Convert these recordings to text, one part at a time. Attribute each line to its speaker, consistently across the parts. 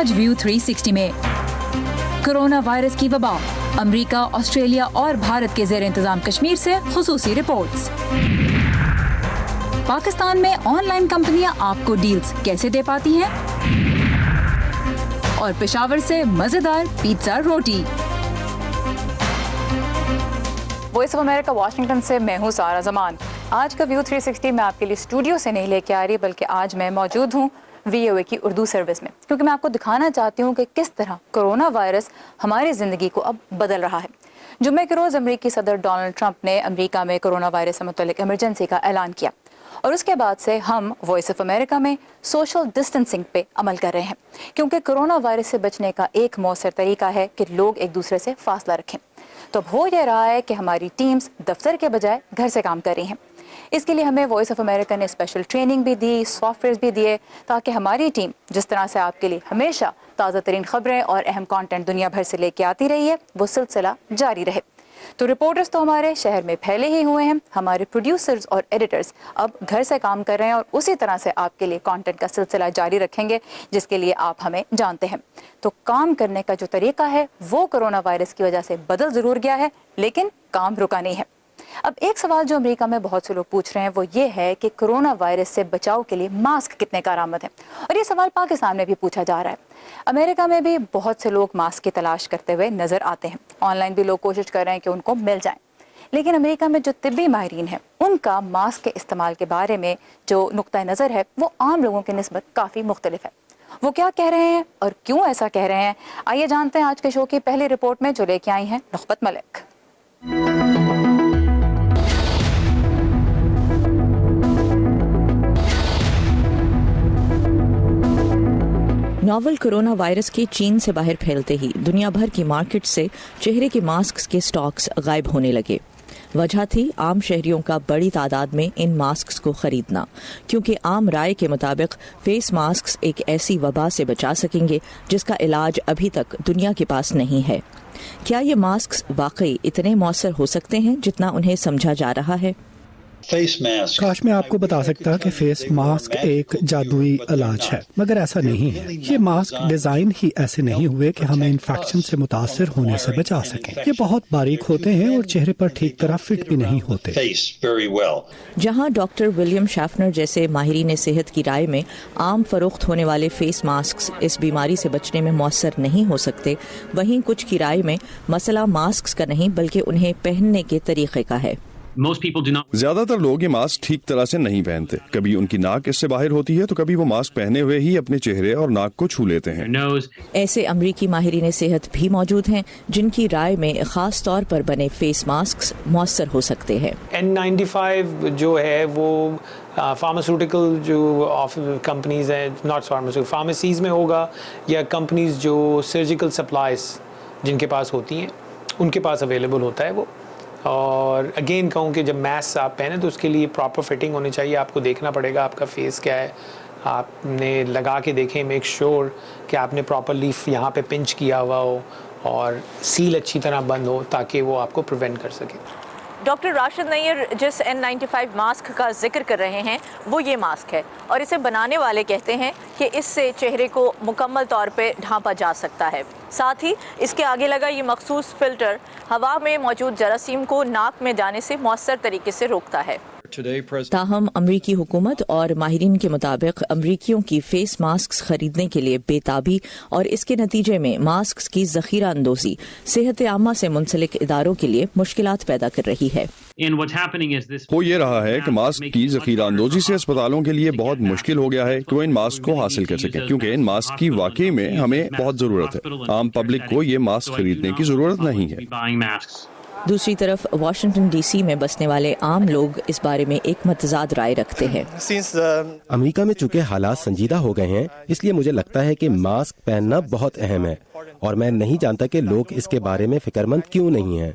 Speaker 1: आज व्यू 360 में corona virus की वबा, अमेरिका, ऑस्ट्रेलिया और भारत के ज़ेर इंतजाम कश्मीर से खुसूसी रिपोर्ट्स। पाकिस्तान में ऑनलाइन कंपनियां आपको डील्स कैसे दे पाती हैं, और पेशावर से मजेदार pizza roti. Voice of America Washington से मैं हूँ सारा जमान। आज का व्यू 360 मैं आपके लिए स्टूडियो से नहीं लेके आ रही, बल्कि आज मैं मौजूद हूँ VOA की उर्दू सर्विस में, क्योंकि मैं आपको दिखाना चाहती हूँ कि किस तरह कोरोना वायरस हमारी ज़िंदगी को अब बदल रहा है। जुम्मे के रोज़ अमेरिकी सदर डोनाल्ड ट्रंप ने अमेरिका में कोरोना वायरस से मुतल्लिक इमरजेंसी का ऐलान किया, और उसके बाद से हम वॉइस ऑफ अमेरिका में सोशल डिस्टेंसिंग पे अमल कर रहे हैं, क्योंकि कोरोना वायरस से बचने का एक मौसर तरीका है कि लोग एक दूसरे से फासला रखें। तो अब हो ये रहा है कि हमारी टीम्स दफ्तर के बजाय घर से काम कर रही हैं। इसके लिए हमें वॉइस ऑफ अमेरिका ने स्पेशल ट्रेनिंग भी दी, सॉफ्टवेयर भी दिए, ताकि हमारी टीम जिस तरह से आपके लिए हमेशा ताज़ा तरीन खबरें और अहम कंटेंट दुनिया भर से लेके आती रही है, वो सिलसिला जारी रहे। तो रिपोर्टर्स तो हमारे शहर में फैले ही हुए हैं, हमारे प्रोड्यूसर्स और एडिटर्स अब घर से काम कर रहे हैं, और उसी तरह से आपके लिए कंटेंट का सिलसिला जारी रखेंगे, जिसके लिए आप हमें जानते हैं। तो काम करने का जो तरीका है वो कोरोना वायरस की वजह से बदल ज़रूर गया है, लेकिन काम रुका नहीं है। अब एक सवाल जो अमेरिका में बहुत से लोग पूछ रहे हैं वो ये है कि कोरोना वायरस से बचाव के लिए मास्क कितने कारआमद हैं, और ये सवाल पाकिस्तान में भी पूछा जा रहा है। अमेरिका में भी बहुत से लोग मास्क की तलाश करते हुए नज़र आते हैं, ऑनलाइन भी लोग कोशिश कर रहे हैं कि उनको मिल जाएं। लेकिन अमेरिका में जो तिब्बी माहिरीन हैं उनका मास्क के इस्तेमाल के बारे में जो नुक्ता नज़र है वो आम लोगों की निस्बत काफ़ी मुख्तलिफ है। वो क्या कह रहे हैं और क्यों ऐसा कह रहे हैं, आइए जानते हैं आज के शो की पहली रिपोर्ट में, जो लेके आई हैं नुखबत मलिक।
Speaker 2: नोवल कोरोना वायरस के चीन से बाहर फैलते ही दुनिया भर की मार्केट से चेहरे के मास्क के स्टॉक्स गायब होने लगे। वजह थी आम शहरियों का बड़ी तादाद में इन मास्क को खरीदना, क्योंकि आम राय के मुताबिक फेस मास्क एक ऐसी वबा से बचा सकेंगे जिसका इलाज अभी तक दुनिया के पास नहीं है। क्या ये मास्क वाकई इतने मौसर हो सकते हैं जितना उन्हें समझा जा रहा है?
Speaker 3: काश मैं आपको बता सकता कि फेस मास्क एक जादुई इलाज है, मगर ऐसा नहीं है। ये मास्क डिजाइन ही ऐसे नहीं हुए कि हमें इन्फेक्शन से मुतासर होने से बचा सकें। ये बहुत बारीक होते हैं और चेहरे पर ठीक तरह फिट भी नहीं होते।
Speaker 2: जहां डॉक्टर विलियम शैफनर जैसे माहिरीन सेहत की राय में आम फरोख्त होने वाले फेस मास्क इस बीमारी से बचने में मौसर नहीं हो सकते, वहीं कुछ की राय में मसला मास्क का नहीं बल्कि उन्हें पहनने के तरीके का है।
Speaker 4: ज्यादातर लोग ये मास्क ठीक तरह से नहीं पहनते। कभी उनकी नाक इससे बाहर होती है तो कभी वो मास्क पहने हुए ही अपने चेहरे और नाक को छू लेते हैं।
Speaker 2: ऐसे अमरीकी माहिरीन सेहत भी मौजूद हैं जिनकी राय में खास तौर पर बने फेस मास्क मौसर हो सकते हैं।
Speaker 5: N95 जो है वो फार्मास्यूटिकल जो कंपनीज हैं, नॉट फार्मास्यूटिकल, फार्मेसीज में होगा, या कंपनीज जो सर्जिकल सप्लाईज जिनके पास होती हैं उनके पास अवेलेबल होता है वो। और अगेन कहूँ कि जब मास्क आप पहने तो उसके लिए प्रॉपर फिटिंग होनी चाहिए। आपको देखना पड़ेगा आपका फेस क्या है, आपने लगा के देखें, मेक श्योर कि आपने प्रॉपरली यहाँ पे पिंच किया हुआ हो और सील अच्छी तरह बंद हो, ताकि वो आपको प्रिवेंट कर सके।
Speaker 2: डॉक्टर राशिद नैयर जिस N95 मास्क का जिक्र कर रहे हैं वो ये मास्क है, और इसे बनाने वाले कहते हैं कि इससे चेहरे को मुकम्मल तौर पे ढांपा जा सकता है। साथ ही इसके आगे लगा ये मखसूस फिल्टर हवा में मौजूद जरासीम को नाक में जाने से मौसर तरीके से रोकता है। ताहम अमरीकी हुकूमत और माहिरीन के मुताबिक अमरीकियों की फेस मास्क खरीदने के लिए बेताबी और इसके नतीजे में मास्क की जखीरा अंदोजी सेहत आमा से मुंसलिक इदारों के लिए मुश्किलात पैदा कर रही है।
Speaker 4: हो ये रहा है कि मास्क की जखीरा अंदोजी से अस्पतालों के लिए बहुत मुश्किल हो गया है कि वो इन मास्क को हासिल कर सकें, क्योंकि इन मास्क की वाकई में हमें बहुत जरूरत है। आम पब्लिक को ये मास्क खरीदने की जरूरत नहीं है।
Speaker 2: दूसरी तरफ वाशिंगटन DC में बसने वाले आम लोग इस बारे में एक मतजाद राय रखते हैं।
Speaker 6: अमेरिका में चूंकि हालात संजीदा हो गए हैं, इसलिए मुझे लगता है कि मास्क पहनना बहुत अहम है, और मैं नहीं जानता कि लोग इसके बारे में फिक्रमंद क्यों नहीं हैं।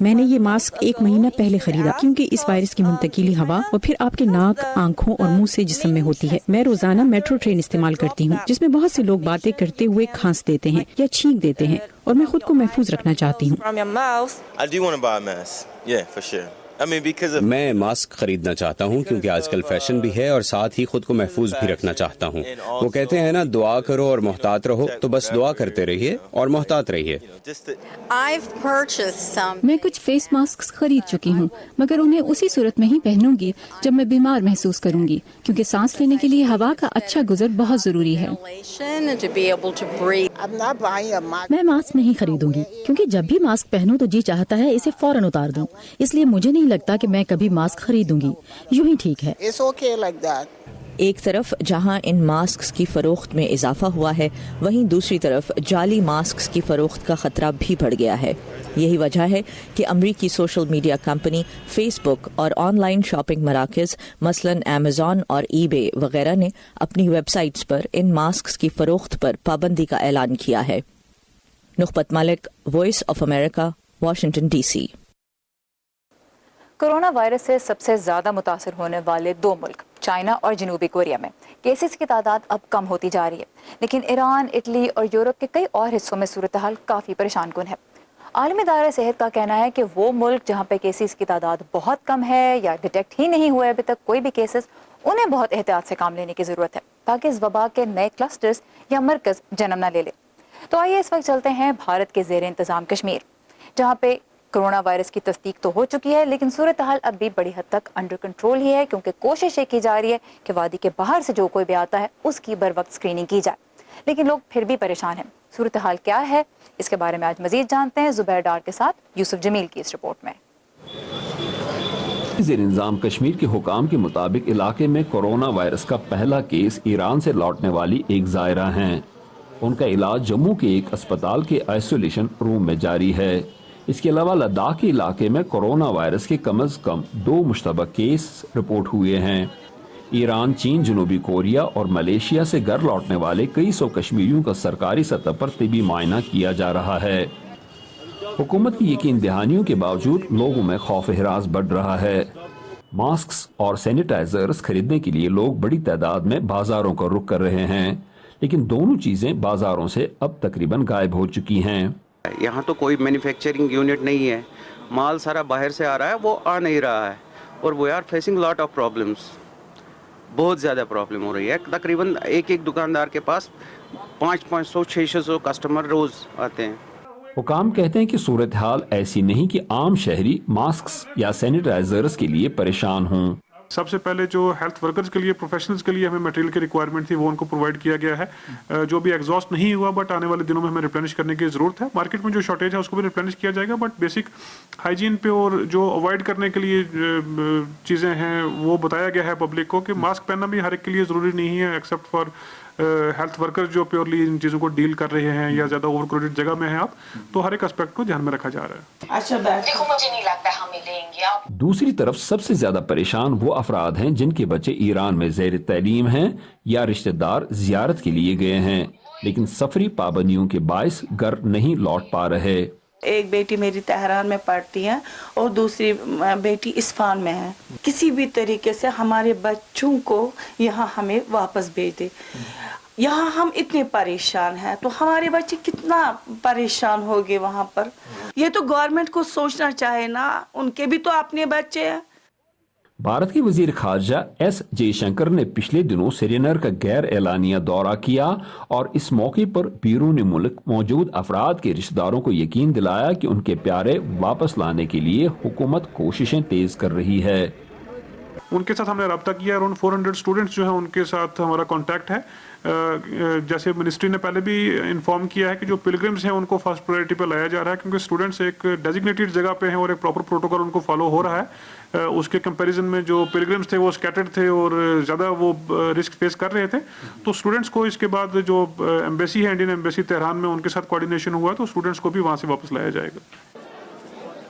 Speaker 7: मैंने ये मास्क 1 महीना पहले खरीदा, क्योंकि इस वायरस की मुंतकिली हवा और फिर आपके नाक, आंखों और मुंह से जिस्म में होती है। मैं रोजाना मेट्रो ट्रेन इस्तेमाल करती हूँ, जिसमें बहुत से लोग बातें करते हुए खांस देते हैं या छींक देते हैं, और मैं खुद को महफूज रखना चाहती हूँ।
Speaker 8: میں ماسک خریدنا چاہتا ہوں کیونکہ آج کل فیشن بھی ہے اور ساتھ ہی خود کو محفوظ بھی رکھنا چاہتا ہوں. وہ کہتے ہیں نا دعا کرو اور محتاط رہو, تو بس دعا کرتے رہیے اور محتاط رہیے.
Speaker 9: میں کچھ فیس ماسک خرید چکی ہوں مگر انہیں اسی صورت میں ہی پہنوں گی جب میں بیمار محسوس کروں گی کیونکہ سانس لینے کے لیے ہوا کا اچھا گزر بہت ضروری ہے.
Speaker 10: میں ماسک نہیں خریدوں گی کیونکہ جب بھی ماسک پہنوں تو جی چاہتا ہے اسے فوراً اتار دوں, اس لیے مجھے نہیں لگتا کہ میں کبھی ماسک خریدوں گی. یوں ہی ٹھیک ہے.
Speaker 2: ایک طرف جہاں ان ماسکس کی فروخت میں اضافہ ہوا ہے, وہیں دوسری طرف جعلی ماسکس کی فروخت کا خطرہ بھی بڑھ گیا ہے. یہی وجہ ہے کہ امریکی سوشل میڈیا کمپنی فیس بک اور آن لائن شاپنگ مراکز مثلاً امیزون اور ای بے وغیرہ نے اپنی ویب سائٹس پر ان ماسکس کی فروخت پر پابندی کا اعلان کیا ہے. Nakhbat Malik, voice of America, Washington DC سی.
Speaker 1: کورونا وائرس سے سب سے زیادہ متاثر ہونے والے دو ملک چائنا اور جنوبی کوریا میں کیسز کی تعداد اب کم ہوتی جا رہی ہے, لیکن ایران, اٹلی اور یورپ کے کئی اور حصوں میں صورتحال کافی پریشان کن ہے. عالمی ادارہ صحت کا کہنا ہے کہ وہ ملک جہاں پہ کیسز کی تعداد بہت کم ہے یا ڈیٹیکٹ ہی نہیں ہوئے ابھی تک کوئی بھی کیسز, انہیں بہت احتیاط سے کام لینے کی ضرورت ہے تاکہ اس وبا کے نئے کلسٹرز یا مرکز جنم نہ لے لے. تو آئیے اس وقت چلتے ہیں بھارت کے زیر انتظام کشمیر, جہاں پہ کورونا وائرس کی تصدیق تو ہو چکی ہے لیکن صورتحال اب بھی بڑی حد تک انڈر کنٹرول ہی ہے, کیونکہ کوشش یہ کی جا رہی ہے کہ وادی کے باہر سے جو کوئی بھی آتا ہے اس کی بر وقت اسکریننگ کی جائے. لیکن لوگ پھر بھی پریشان ہیں. صورتحال کیا ہے اس کے بارے میں آج مزید جانتے ہیں زبیر ڈار کے ساتھ یوسف جمیل کی اس رپورٹ میں.
Speaker 11: زیر انتظام کشمیر کے حکام کے مطابق علاقے میں کورونا وائرس کا پہلا کیس ایران سے لوٹنے والی ایک زائرہ ہیں. ان کا علاج جموں کے ایک اسپتال کے آئسولیشن روم میں جاری ہے. اس کے علاوہ لداخ کے علاقے میں کورونا وائرس کے کم از کم 2 مشتبہ کیس رپورٹ ہوئے ہیں. ایران, چین, جنوبی کوریا اور ملیشیا سے گھر لوٹنے والے کئی سو کشمیریوں کا سرکاری سطح پر طبی معائنہ کیا جا رہا ہے. حکومت کی یقین دہانیوں کے باوجود لوگوں میں خوف ہراس بڑھ رہا ہے. ماسکس اور سینیٹائزرز خریدنے کے لیے لوگ بڑی تعداد میں بازاروں کا رخ کر رہے ہیں, لیکن دونوں چیزیں بازاروں سے اب تقریباً غائب ہو چکی ہیں.
Speaker 12: یہاں تو کوئی مینوفیکچرنگ یونٹ نہیں ہے, مال سارا باہر سے آ رہا ہے, وہ آ نہیں رہا ہے, اور we are facing lot of problems. بہت زیادہ پرابلم ہو رہی ہے. تقریباً ایک دکاندار کے پاس 500-600 کسٹمر روز آتے ہیں.
Speaker 11: حکام کہتے ہیں کہ صورتحال ایسی نہیں کہ عام شہری ماسکس یا سینیٹائزرز کے لیے پریشان ہوں.
Speaker 13: سب سے پہلے جو ہیلتھ ورکرز کے لیے, پروفیشنلز کے لیے ہمیں میٹیریل کی ریکوائرمنٹ تھی وہ ان کو پرووائڈ کیا گیا ہے. جو بھی ایگزاسٹ نہیں ہوا بٹ آنے والے دنوں میں ہمیں ریپلینش کرنے کی ضرورت ہے. مارکیٹ میں جو شارٹیج ہے اس کو بھی ریپلینش کیا جائے گا, بٹ بیسک ہائیجین پہ اور جو اوائڈ کرنے کے لیے چیزیں ہیں وہ بتایا گیا ہے پبلک کو کہ ماسک پہننا بھی ہر ایک کے لیے ضروری نہیں ہے ایکسیپٹ فار ہیلتھ ورکر جو پیورلی ان چیزوں کو ڈیل کر رہے ہیں یا زیادہ اوور کراؤڈڈ جگہ میں ہیں آپ, تو ہر ایک اسپیکٹ کو دھیان میں رکھا جا رہا ہے.
Speaker 14: دیکھو مجھے نہیں لگتا ہمیں لیں گے.
Speaker 11: دوسری طرف سب سے زیادہ پریشان وہ افراد ہیں جن کے بچے ایران میں زیر تعلیم ہیں یا رشتہ دار زیارت کے لیے گئے ہیں, لیکن سفری پابندیوں کے باعث گھر نہیں لوٹ پا رہے.
Speaker 15: ایک بیٹی میری تہران میں پڑھتی ہے اور دوسری بیٹی اصفہان میں ہے. کسی بھی طریقے سے ہمارے بچوں کو یہاں ہمیں واپس بھیج دے. یہاں ہم اتنے پریشان ہیں تو ہمارے بچے کتنا پریشان ہو گئے وہاں پر. یہ تو گورنمنٹ کو سوچنا چاہے نا, ان کے بھی تو اپنے بچے ہیں.
Speaker 11: بھارت کے وزیر خارجہ ایس جے شنکر نے پچھلے دنوں سری نگر کا غیر اعلانیہ دورہ کیا اور اس موقع پر بیرون ملک موجود افراد کے رشتہ داروں کو یقین دلایا کہ ان کے پیارے واپس لانے کے لیے حکومت کوششیں تیز کر رہی ہے.
Speaker 13: ان کے ساتھ ہم نے رابطہ کیا, اراؤنڈ 400 اسٹوڈنٹس جو ہیں ان کے ساتھ ہمارا کانٹیکٹ ہے. جیسے منسٹری نے پہلے بھی انفارم کیا ہے کہ جو پلگرمز ہیں ان کو فرسٹ پرائرٹی پہ لایا جا رہا ہے, کیونکہ اسٹوڈنٹس ایک ڈیزگنیٹڈ جگہ پہ ہیں اور ایک پراپر پروٹوکول ان کو فالو ہو رہا ہے. اس کے کمپیریزن میں جو پلگرمز تھے وہ اسکیٹرڈ تھے اور زیادہ وہ رسک فیس کر رہے تھے. تو اسٹوڈنٹس کو اس کے بعد جو ایمبیسی ہے, انڈین ایمبیسی تہران میں, ان کے ساتھ کوآرڈینیشن ہوا تو اسٹوڈنٹس کو بھی وہاں سے واپس لایا جائے گا.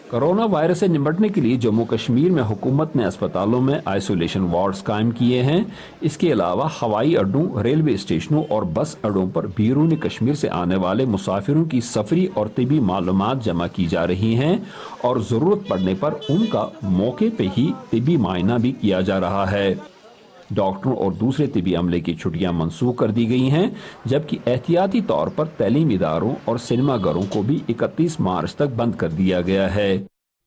Speaker 11: کورونا وائرس سے نمٹنے کے لیے جموں کشمیر میں حکومت نے اسپتالوں میں آئسولیشن وارڈز قائم کیے ہیں. اس کے علاوہ ہوائی اڈوں, ریلوے اسٹیشنوں اور بس اڈوں پر بیرون کشمیر سے آنے والے مسافروں کی سفری اور طبی معلومات جمع کی جا رہی ہیں اور ضرورت پڑنے پر ان کا موقع پہ ہی طبی معائنہ بھی کیا جا رہا ہے. ڈاکٹروں اور دوسرے طبی عملے کی چھٹیاں منسوخ کر دی گئی ہیں, جبکہ احتیاطی طور پر تعلیمی اداروں اور سنیما گھروں کو بھی 31 مارچ تک بند کر دیا گیا ہے.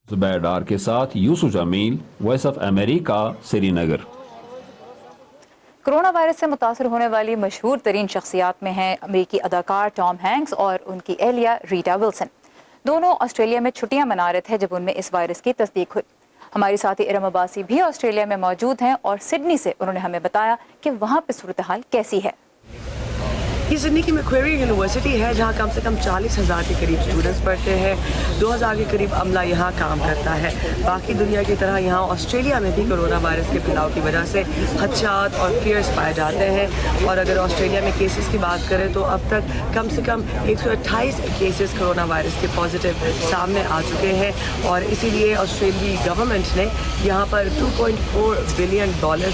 Speaker 11: जुबैर डार के साथ Yusuf Jamil, voice of America, Srinagar.
Speaker 1: Corona virus से मुतासर होने वाली मशहूर तरीन शख्सियात में हैं अमेरिकी अदाकार टॉम हैंक्स और उनकी एहलिया रीटा विल्सन। दोनों ऑस्ट्रेलिया में छुट्टियां मना रहे थे जब उनमें इस वायरस की तस्दीक हुई। हमारी साथी इरम अब्बासी भी ऑस्ट्रेलिया में मौजूद हैं और सिडनी से उन्होंने हमें बताया कि वहाँ पे सूरत हाल कैसी है।
Speaker 16: ये सिडनी की मैक्वेरी यूनिवर्सिटी है जहाँ कम से कम 40,000 के करीब स्टूडेंट्स पढ़ते हैं। 2,000 के करीब अमला यहाँ काम करता है। बाकी दुनिया की तरह यहाँ ऑस्ट्रेलिया में भी कोरोना वायरस के फैलाव की वजह से खदशात और फियर्स पाए जाते हैं। और अगर ऑस्ट्रेलिया में केसेस की बात करें तो अब तक कम से कम 128 केसेस कोरोना वायरस के पॉजिटिव सामने आ चुके हैं और इसीलिए ऑस्ट्रेलियाई गवर्नमेंट ने यहाँ पर $2.4 बिलियन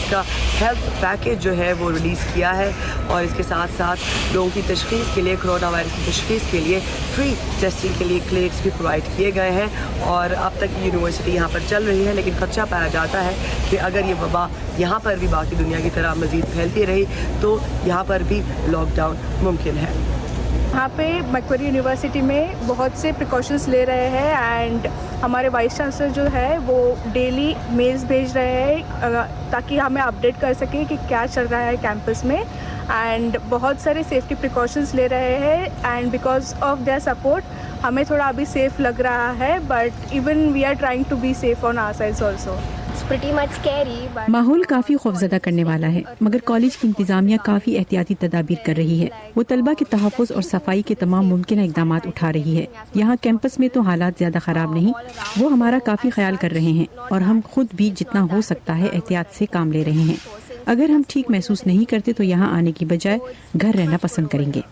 Speaker 16: का हेल्थ पैकेज जो है वो रिलीज़ किया है और इसके साथ साथ लोगों की तशख़ीस के लिए, कोरोना वायरस की तशख़ीस के लिए फ्री टेस्टिंग के लिए क्लिनिक्स भी प्रोवाइड किए गए हैं। और अब तक यूनिवर्सिटी यहाँ पर चल रही है, लेकिन खदशा पाया जाता है कि अगर ये वबा यहाँ पर भी बाकी दुनिया की तरह मज़ीद फैलती रही तो यहाँ पर भी लॉकडाउन मुमकिन है।
Speaker 17: यहाँ पे मैक्वेरी यूनिवर्सिटी में बहुत से प्रिकॉशंस ले रहे हैं एंड हमारे वाइस चांसलर जो है वो डेली मेल्स भेज रहे हैं ताकि हमें अपडेट कर सकें कि क्या चल रहा है कैंपस में एंड बहुत सारे सेफ्टी प्रिकॉशंस ले रहे हैं and because of their support हमें थोड़ा अभी सेफ लग रहा है but even we are trying to be safe on our side also.
Speaker 7: माहौल काफ़ी खौफजदा करने वाला है मगर कॉलेज की इंतजामिया काफ़ी एहतियाती तदाबीर कर रही है। वो तलबा के तहफ़्फ़ुज़ और सफाई के तमाम मुमकिन इक़दाम उठा रही है। यहाँ कैंपस में तो हालात ज़्यादा ख़राब नहीं, वो हमारा काफ़ी ख्याल कर रहे हैं और हम खुद भी जितना हो सकता है एहतियात से काम ले रहे हैं। अगर हम ठीक महसूस नहीं करते तो यहाँ आने की बजाय घर रहना पसंद करेंगे।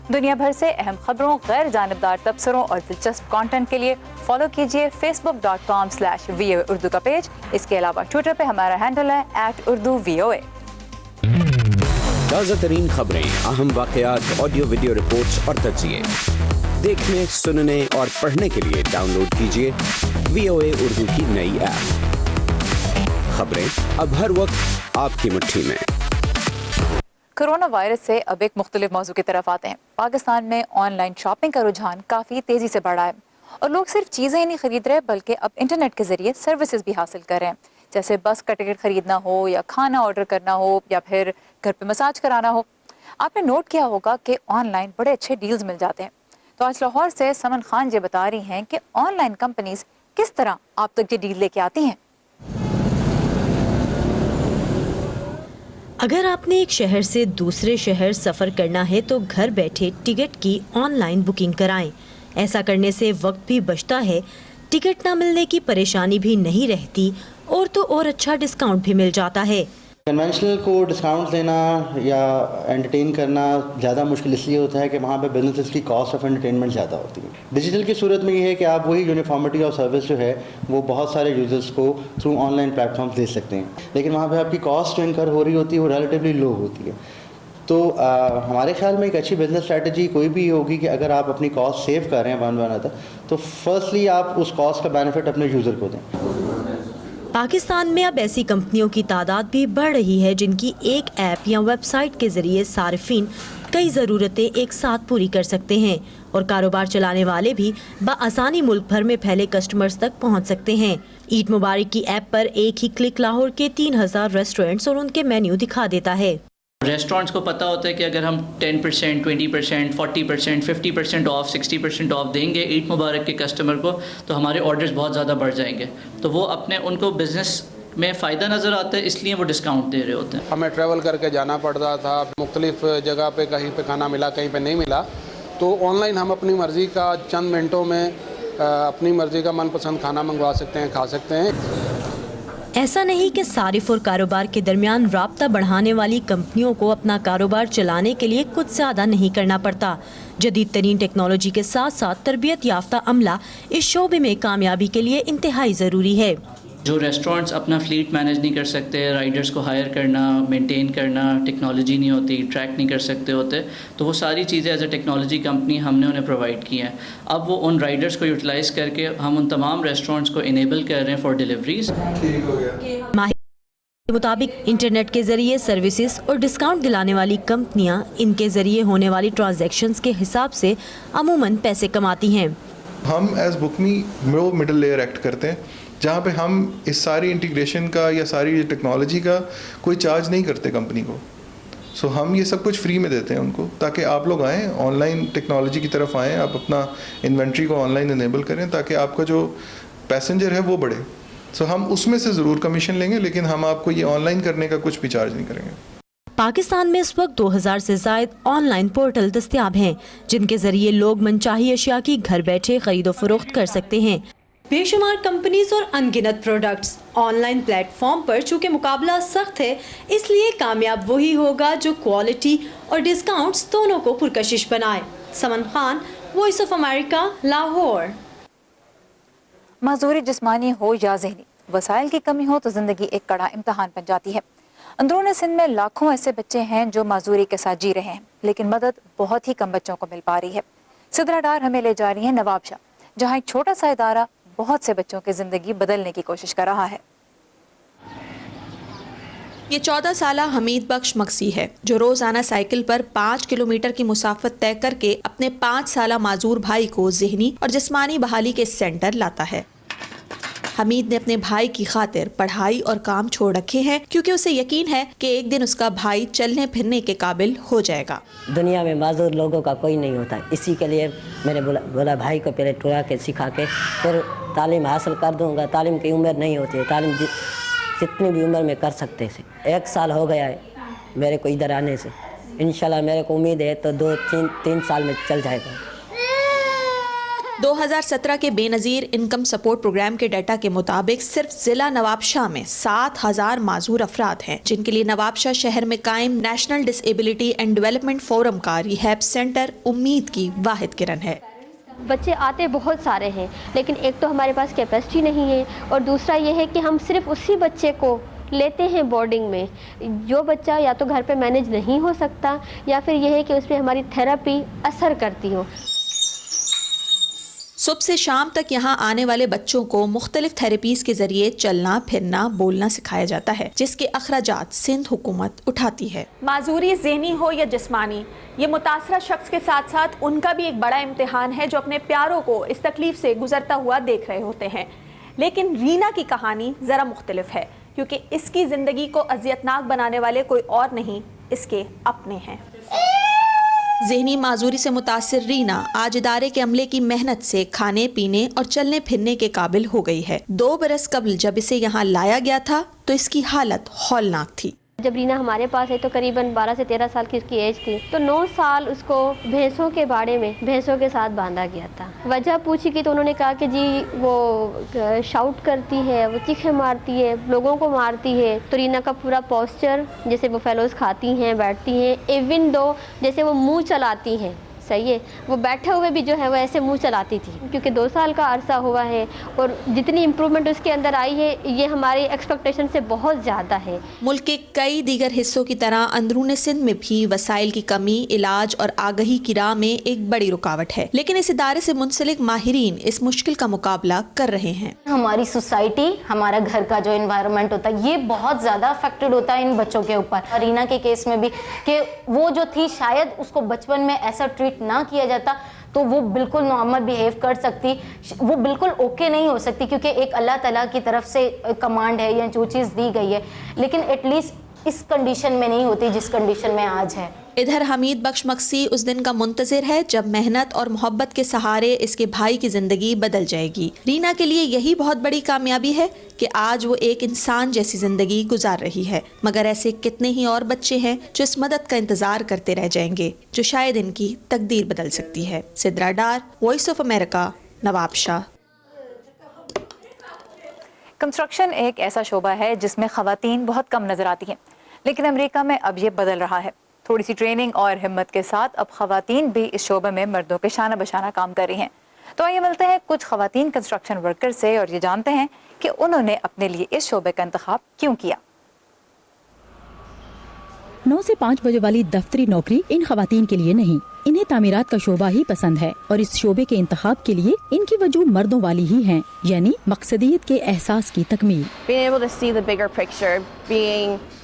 Speaker 1: दुनिया भर से अहम खबरों, गैर जानिबदार तबसरों और दिलचस्प कंटेंट के लिए फॉलो कीजिए facebook.com/VOA उर्दू का पेज। इसके अलावा ट्विटर पे हमारा हैंडल है @urduvoa।
Speaker 8: ताज़ा तरीन खबरें, अहम वाक़यात, ऑडियो वीडियो रिपोर्ट्स और तज्ज़िये देखने, सुनने और पढ़ने के लिए डाउनलोड कीजिए VOA उर्दू की नई ऐप। खबरें अब हर वक्त आपकी मुट्ठी में।
Speaker 1: कोरोना वायरस से अब एक मुख्तलिफ मौजू की तरफ आते हैं। पाकिस्तान में ऑनलाइन शॉपिंग का रुझान काफ़ी तेज़ी से बढ़ा है और लोग सिर्फ चीज़ें ही नहीं खरीद रहे बल्कि अब इंटरनेट के ज़रिए सर्विसेज भी हासिल कर रहे हैं, जैसे बस का टिकट खरीदना हो या खाना ऑर्डर करना हो या फिर घर पे मसाज कराना हो। आपने नोट किया होगा कि ऑनलाइन बड़े अच्छे डील्स मिल जाते हैं। तो आज लाहौर से समन खान जी बता रही हैं कि ऑनलाइन कंपनीज किस तरह आप तक ये डील लेके आती हैं।
Speaker 18: अगर आपने एक शहर से दूसरे शहर सफ़र करना है तो घर बैठे टिकट की ऑनलाइन बुकिंग कराएं। ऐसा करने से वक्त भी बचता है, टिकट ना मिलने की परेशानी भी नहीं रहती और तो और अच्छा डिस्काउंट भी मिल जाता है।
Speaker 19: कन्वेंशनल को डिस्काउंट देना या एंटरटेन करना ज़्यादा मुश्किल इसलिए होता है कि वहाँ पे बिजनेस की कॉस्ट ऑफ एंटरटेनमेंट ज़्यादा होती है। डिजिटल की सूरत में ये है कि आप वही यूनिफॉर्मिटी ऑफ सर्विस जो है वो बहुत सारे यूजर्स को थ्रू ऑनलाइन प्लेटफॉर्म दे सकते हैं, लेकिन वहाँ पे आपकी कॉस्ट जो इनकर हो रही होती है वो रिलेटिवली लो होती है। तो हमारे ख्याल में एक अच्छी बिजनेस स्ट्रैटेजी कोई भी होगी कि अगर आप अपनी कॉस्ट सेव कर रहे हैं वन अदर, तो फर्स्टली आप उस कॉस्ट का बेनिफिट अपने यूज़र को दें।
Speaker 18: पाकिस्तान में अब ऐसी कंपनियों की तादाद भी बढ़ रही है जिनकी एक ऐप या वेबसाइट के जरिए सार्फिन कई ज़रूरतें एक साथ पूरी कर सकते हैं और कारोबार चलाने वाले भी बआसानी मुल्क भर में फैले कस्टमर्स तक पहुंच सकते हैं। ईद मुबारक की ऐप पर एक ही क्लिक लाहौर के 3000 रेस्टोरेंट्स और उनके मेन्यू दिखा देता है।
Speaker 20: रेस्टोरेंट्स को पता होता है कि अगर हम 10%, 20%, 40%, 50% ऑफ, 60% ऑफ देंगे ईद मुबारक के कस्टमर को तो हमारे ऑर्डर्स बहुत ज़्यादा बढ़ जाएंगे, तो वो अपने उनको बिज़नेस में फ़ायदा नज़र आता है, इसलिए वो डिस्काउंट दे रहे होते हैं।
Speaker 21: हमें ट्रैवल करके जाना पड़ता था, मुख्तलिफ जगह पे कहीं पे खाना मिला, कहीं पे नहीं मिला, तो ऑनलाइन हम अपनी मर्ज़ी का चंद मिनटों में अपनी मर्ज़ी का मनपसंद खाना मंगवा सकते हैं, खा सकते हैं।
Speaker 18: ऐसा नहीं कि सारिफ और कारोबार के दरमियान राब्ता बढ़ाने वाली कंपनियों को अपना कारोबार चलाने के लिए कुछ ज़्यादा नहीं करना पड़ता। जदीद तरीन टेक्नोलॉजी के साथ साथ तरबियत याफ्ता अमला इस शोबे में कामयाबी के लिए इंतहाई ज़रूरी है।
Speaker 20: जो रेस्टोरेंट्स अपना फ्लीट मैनेज नहीं कर सकते, राइडर्स को हायर करना, मेंटेन करना, टेक्नोलॉजी नहीं होती, ट्रैक नहीं कर सकते होते, तो वो सारी चीज़ें एज ए टेक्नोलॉजी कंपनी हमने उन्हें प्रोवाइड की हैं। अब वो उन राइडर्स को यूटिलाइज़ करके हम उन तमाम रेस्टोरेंट्स को इनेबल कर रहे हैं फॉर डिलीवरीज।
Speaker 18: के मुताबिक इंटरनेट के जरिए सर्विसेज और डिस्काउंट दिलाने वाली कंपनियां इनके जरिए होने वाली ट्रांजैक्शंस के हिसाब से अमूमन पैसे कमाती हैं।
Speaker 3: ہم ایز بکمی وہ مڈل لیئر ایکٹ کرتے ہیں جہاں پہ ہم اس ساری انٹیگریشن کا یا ساری ٹیکنالوجی کا کوئی چارج نہیں کرتے کمپنی کو. سو ہم یہ سب کچھ فری میں دیتے ہیں ان کو تاکہ آپ لوگ آئیں آن لائن ٹیکنالوجی کی طرف آئیں, آپ اپنا انوینٹری کو آن لائن انیبل کریں تاکہ آپ کا جو پیسنجر ہے وہ بڑھے. سو ہم اس میں سے ضرور کمیشن لیں گے لیکن ہم آپ کو یہ آن لائن کرنے کا کچھ بھی چارج نہیں کریں گے.
Speaker 18: پاکستان میں اس وقت 2000 سے زائد آن لائن پورٹل دستیاب ہیں جن کے ذریعے لوگ منچاہی اشیاء کی گھر بیٹھے خرید و فروخت کر سکتے ہیں. بے شمار کمپنیز اور ان گنت products online platform پر چونکہ مقابلہ سخت ہے اس لیے کامیاب وہی ہوگا جو کوالٹی اور ڈسکاؤنٹس دونوں کو پرکشش بنائے. Saman Khan, voice of America, Lahore.
Speaker 1: معذوری جسمانی ہو یا ذہنی, وسائل کی کمی ہو تو زندگی ایک کڑا امتحان بن جاتی ہے. اندرون سندھ میں لاکھوں ایسے بچے ہیں جو معذوری کے ساتھ جی رہے ہیں لیکن مدد بہت ہی کم بچوں کو مل پا رہی ہے. سدرا ڈار ہمیں لے جا رہی ہیں نواب شاہ جہاں ایک چھوٹا سا ادارہ بہت سے بچوں کی زندگی بدلنے کی کوشش کر رہا ہے.
Speaker 22: یہ 14 سالہ حمید بخش مکسی ہے جو روزانہ سائیکل پر 5 کلومیٹر کی مسافت طے کر کے اپنے 5 سالہ معذور بھائی کو ذہنی اور جسمانی بحالی کے سینٹر لاتا ہے. حمید نے اپنے بھائی کی خاطر پڑھائی اور کام چھوڑ رکھے ہیں کیونکہ اسے یقین ہے کہ ایک دن اس کا بھائی چلنے پھرنے کے قابل ہو جائے گا.
Speaker 23: دنیا میں معذور لوگوں کا کوئی نہیں ہوتا, اسی کے لیے میں نے بولا بھائی کو پہلے ٹورا کے سکھا کے پھر تعلیم حاصل کر دوں گا. تعلیم کی عمر نہیں ہوتی ہے, تعلیم جتنی بھی عمر میں کر سکتے سے. 1 سال ہو گیا ہے میرے کو ادھر آنے سے, انشاءاللہ میرے کو امید ہے تو 2-3 سال میں چل جائے گا.
Speaker 22: 2017 کے بے نظیر انکم سپورٹ پروگرام کے ڈیٹا کے مطابق صرف ضلع نواب شاہ میں 7,000 معذور افراد ہیں جن کے لیے نواب شاہ شہر میں قائم national disability and development forum کا ریہیب سینٹر امید کی واحد کرن ہے.
Speaker 24: بچے آتے بہت سارے ہیں لیکن ایک تو ہمارے پاس کیپیسٹی نہیں ہے اور دوسرا یہ ہے کہ ہم صرف اسی بچے کو لیتے ہیں بورڈنگ میں جو بچہ یا تو گھر پہ مینیج نہیں ہو سکتا یا پھر یہ ہے کہ اس پہ ہماری تھراپی اثر کرتی ہو.
Speaker 22: صبح سے شام تک یہاں آنے والے بچوں کو مختلف تھراپیز کے ذریعے چلنا پھرنا بولنا سکھایا جاتا ہے جس کے اخراجات سندھ حکومت اٹھاتی ہے. معذوری ذہنی ہو یا جسمانی, یہ متاثرہ شخص کے ساتھ ساتھ ان کا بھی ایک بڑا امتحان ہے جو اپنے پیاروں کو اس تکلیف سے گزرتا ہوا دیکھ رہے ہوتے ہیں. لیکن رینا کی کہانی ذرا مختلف ہے کیونکہ اس کی زندگی کو اذیتناک بنانے والے کوئی اور نہیں, اس کے اپنے ہیں. ذہنی معذوری سے متاثر رینا آج ادارے کے عملے کی محنت سے کھانے پینے اور چلنے پھرنے کے قابل ہو گئی ہے. 2 برس قبل جب اسے یہاں لایا گیا تھا تو اس کی حالت ہولناک تھی.
Speaker 24: جب رینا ہمارے پاس ہے تو قریباً 12 سے 13 سال کی اس کی ایج تھی تو 9 سال اس کو بھینسوں کے باڑے میں بھینسوں کے ساتھ باندھا گیا تھا. وجہ پوچھی کی تو انہوں نے کہا کہ جی وہ شاؤٹ کرتی ہے, وہ چیخیں مارتی ہے, لوگوں کو مارتی ہے. تو رینا کا پورا پوسچر جیسے وہ فیلوز کھاتی ہیں بیٹھتی ہیں ایون دو جیسے وہ منہ چلاتی ہیں, صحیح ہے, وہ بیٹھے ہوئے بھی جو ہے وہ ایسے منہ چلاتی تھی کیونکہ 2 سال کا عرصہ ہوا ہے اور جتنی امپرومنٹ اس کے اندر آئی ہے یہ ہماری ایکسپیکٹیشن سے بہت زیادہ ہے.
Speaker 22: ملک کے کئی دیگر حصوں کی طرح اندرون سندھ میں بھی وسائل کی کمی علاج اور آگہی کی راہ میں ایک بڑی رکاوٹ ہے لیکن اس ادارے سے منسلک ماہرین اس مشکل کا مقابلہ کر رہے ہیں.
Speaker 25: ہماری سوسائٹی, ہمارا گھر کا جو انوائرمنٹ ہوتا ہے یہ بہت زیادہ افیکٹڈ ہوتا ہے ان بچوں کے اوپر. رینا کے کیس میں بھی کہ وہ جو تھی شاید اس کو بچپن میں ایسا ٹریٹ نہ کیا جاتا تو وہ بالکل نارمل بیہیو کر سکتی, وہ بالکل اوکے نہیں ہو سکتی کیونکہ ایک اللہ تعالیٰ کی طرف سے کمانڈ ہے یا جو چیز دی گئی ہے, لیکن ایٹ لیسٹ اس کنڈیشن میں نہیں ہوتی جس کنڈیشن میں آج ہے.
Speaker 22: ادھر حمید بخش مکسی اس دن کا منتظر ہے جب محنت اور محبت کے سہارے اس کے بھائی کی زندگی بدل جائے گی. رینا کے لیے یہی بہت بڑی کامیابی ہے کہ آج وہ ایک انسان جیسی زندگی گزار رہی ہے, مگر ایسے کتنے ہی اور بچے ہیں جو اس مدد کا انتظار کرتے رہ جائیں گے جو شاید ان کی تقدیر بدل سکتی ہے. Sidra Dar, voice of America, Nawab Shah.
Speaker 1: Construction ایک ایسا شعبہ ہے جس میں خواتین بہت کم نظر آتی ہیں لیکن امریکہ میں اب یہ بدل رہا ہے. تھوڑی سی ٹریننگ اور ہمت کے ساتھ اب خواتین بھی اس شعبے میں مردوں کے شانہ بشانہ کام کر رہی ہیں. تو آئیے ملتے ہیں کچھ خواتین کنسٹرکشن ورکر سے اور یہ جانتے ہیں کہ انہوں نے اپنے لیے اس شعبے کا انتخاب کیوں کیا.
Speaker 7: 9 से 5 बजे वाली दफ्तरी नौकरी इन खवातीन के लिए नहीं, इन्हें तामीरात का शोबा ही पसंद है और इस शोबे के इंतखाब के लिए इनकी वजह मर्दों वाली ही हैं, यानी मकसदियत के एहसास की तकमील।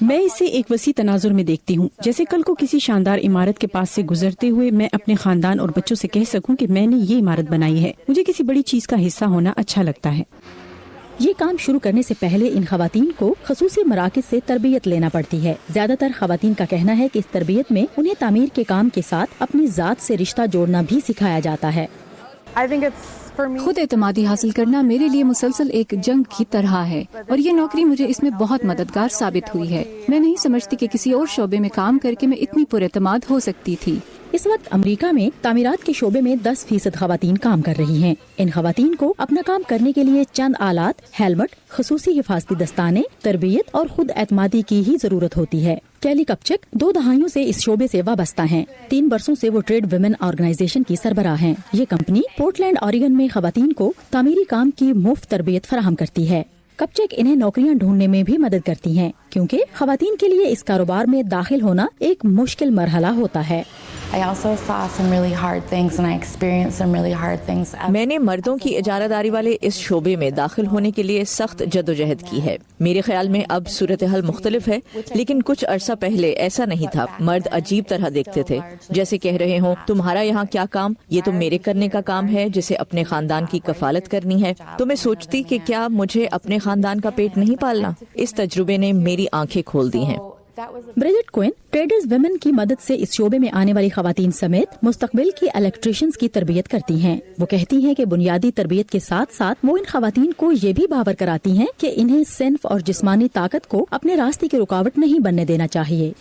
Speaker 7: मैं इसे एक वसी तनाजुर में देखती हूँ, जैसे कल को किसी शानदार इमारत के पास से गुजरते हुए मैं अपने खानदान और बच्चों से कह सकूँ कि मैंने ये इमारत बनाई है। मुझे किसी बड़ी चीज का हिस्सा होना अच्छा लगता है। ये काम शुरू करने से पहले इन खवातीन को खसूसी मराकिज से तरबियत लेना पड़ती है। ज्यादातर खवातीन का कहना है कि इस तरबियत में उन्हें तामीर के काम के साथ अपनी जात से रिश्ता जोड़ना भी सिखाया जाता है।
Speaker 4: खुद एतमादी हासिल करना मेरे लिए मुसलसल एक जंग की तरह है और ये नौकरी मुझे इसमें बहुत मददगार साबित हुई है। मैं नहीं समझती कि किसी और शोबे में काम करके मैं इतनी पुरएतमाद हो सकती थी।
Speaker 7: इस वक्त अमेरिका में तामीरात के शोबे में 10% खवातीन काम कर रही हैं। इन खवातीन को अपना काम करने के लिए चंद आलात, हेलमेट, खसूसी हिफाजती दस्ताने, तरबियत और खुद एतमादी की ही जरूरत होती है। कैली कपचिक 2 दहाइयों से इस शोबे से वाबस्ता हैं। 3 बरसों से वो ट्रेड वुमेन ऑर्गेनाइजेशन की सरबराह हैं। ये कंपनी पोर्टलैंड ऑरिगन में खवातीन को तामीरी काम की मुफ्त तरबियत फराहम करती है। कपचिक इन्हें नौकरियां ढूंढने में भी मदद करती हैं, क्योंकि खवातीन के लिए इस कारोबार में दाखिल होना एक मुश्किल मरहला होता है।
Speaker 2: मैंने मर्दों की इजारादारी वाले इस शोबे में दाखिल होने के लिए सख्त जद्दोजहद की है। मेरे ख्याल में अब सूरत हाल मुख्तलिफ है, लेकिन कुछ अरसा पहले ऐसा नहीं था। मर्द अजीब तरह देखते थे, जैसे कह रहे हों तुम्हारा यहाँ क्या काम, ये तो मेरे करने का काम है, जिसे अपने खानदान की कफालत करनी है। तो मैं सोचती कि क्या मुझे अपने खानदान का पेट नहीं पालना। इस तजुर्बे ने मेरी आंखें खोल दी हैं।
Speaker 7: ब्रिजिट क्विन ट्रेडर्स वुमेन की मदद से इस शोबे में आने वाली खवातीन समेत मुस्तकबिल की इलेक्ट्रिशियंस की तरबियत करती हैं। वो कहती हैं कि बुनियादी तरबियत के साथ साथ वो इन खवातीन को ये भी बावर कराती हैं कि इन्हें सिन्फ और जिस्मानी ताकत को अपने रास्ते की रुकावट नहीं बनने देना चाहिए।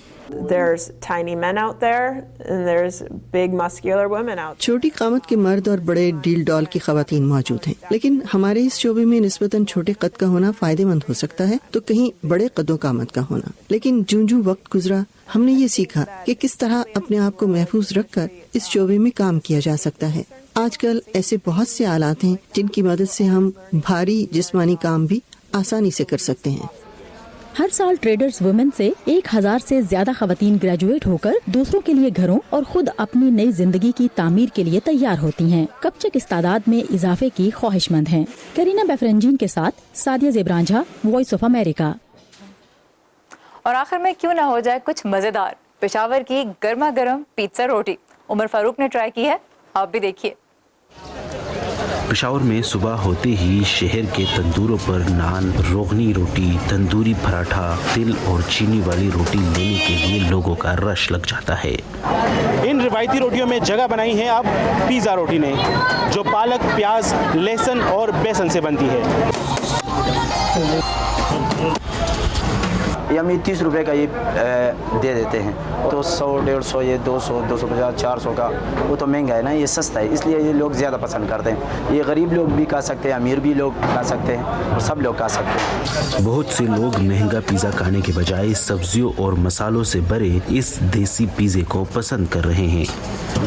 Speaker 5: छोटी कामत के मर्द और बड़े डील डॉल की खवातीन मौजूद हैं, लेकिन हमारे इस शोबे में निस्बतन छोटे कद का होना फायदेमंद हो सकता है तो कहीं बड़े कदों कामत का होना। लेकिन जूं वक्त गुजरा हमने ये सीखा कि किस तरह अपने आप को महफूज रखकर इस शोबे में काम किया जा सकता है। आजकल ऐसे बहुत से आलात हैं जिनकी मदद से हम भारी जिस्मानी काम भी आसानी से कर सकते हैं।
Speaker 7: हर साल ट्रेडर्स वुमेन से 1000 से ज्यादा खवातीन ग्रेजुएट होकर दूसरों के लिए घरों और खुद अपनी नई जिंदगी की तामीर के लिए तैयार होती हैं। कपचिक इस तादाद में इजाफे की ख्वाहिशमंद हैं। करीना बेफरंजीन के साथ सादिया ज़ेबरांझा, वॉइस ऑफ अमेरिका।
Speaker 1: और आखिर में क्यों ना हो जाए कुछ मजेदार, पेशावर की गर्मा गर्म पिज्जा रोटी उमर फारूक ने ट्राई की है, आप भी देखिए।
Speaker 6: पेशावर में सुबह होते ही शहर के तंदूरों पर नान, रोगनी रोटी, तंदूरी पराठा, तिल और चीनी वाली रोटी लेने के लिए लोगों का रश लग जाता है।
Speaker 9: इन रिवायती रोटियों में जगह बनाई है अब पिज़्ज़ा रोटी ने, जो पालक, प्याज, लहसुन और बेसन से बनती है।
Speaker 10: ये हम 30 रुपए का ये दे देते हैं, तो 100, 150, ये 200, 250, 400 का वो तो महंगा है ना, ये सस्ता है, इसलिए ये लोग ज़्यादा पसंद करते हैं। ये गरीब लोग भी खा सकते हैं, अमीर भी लोग खा सकते हैं और सब लोग खा सकते हैं।
Speaker 6: बहुत से लोग महंगा पिज़्ज़ा खाने के बजाय सब्जियों और मसालों से भरे इस देसी पिज़्ज़े को पसंद कर रहे हैं।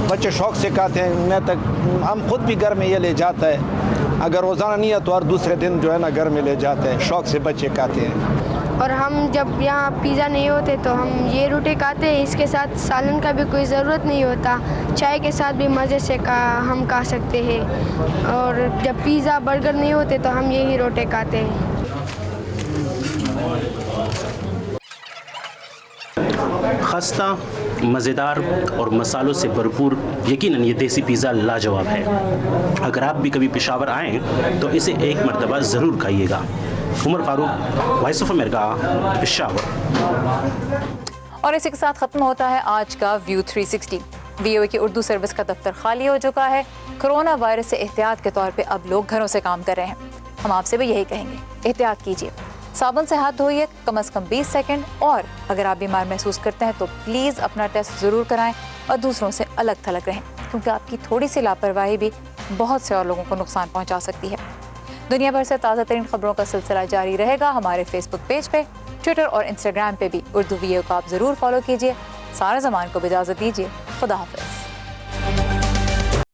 Speaker 21: बच्चे शौक से खाते हैं, मैं तक हम खुद भी घर में ये ले जाता है, अगर रोज़ाना नहीं है तो हर दूसरे दिन जो है ना घर में ले जाते हैं, शौक से बच्चे खाते हैं।
Speaker 26: और हम जब यहाँ पिज़्ज़ा नहीं होते तो हम ये रोटी खाते हैं, इसके साथ सालन का भी कोई ज़रूरत नहीं होता, चाय के साथ भी मज़े से हम खा सकते हैं। और जब पिज़्ज़ा बर्गर नहीं होते तो हम यही रोटी खाते हैं।
Speaker 9: खस्ता, मज़ेदार और मसालों से भरपूर यकीनन ये देसी पिज़्ज़ा लाजवाब है। अगर आप भी कभी पेशावर आएँ तो इसे एक मरतबा ज़रूर खाइएगा। Umar Farooq, voice of America, Peshawar.
Speaker 1: और इसी के साथ खत्म होता है आज का व्यू 360। VOA की उर्दू सर्विस का दफ्तर खाली हो चुका है। कोरोना वायरस से एहतियात के तौर पे अब लोग घरों से काम कर रहे हैं। हम आपसे भी यही कहेंगे, एहतियात कीजिए, साबुन से हाथ धोइए कम से कम 20 सेकंड, और अगर आप बीमार महसूस करते हैं तो प्लीज़ अपना टेस्ट ज़रूर कराएं और दूसरों से अलग थलग रहें, क्योंकि आपकी थोड़ी सी लापरवाही भी बहुत से और लोगों को नुकसान पहुँचा सकती है। दुनिया भर से ताज़ा तरीन खबरों का सिलसिला जारी रहेगा हमारे फेसबुक पेज पे, ट्विटर और इंस्टाग्राम पे भी उर्दू VOA को आप ज़रूर फॉलो कीजिए। सारा ज़मान को इजाज़त दीजिए। खुदा हाफ़िज़।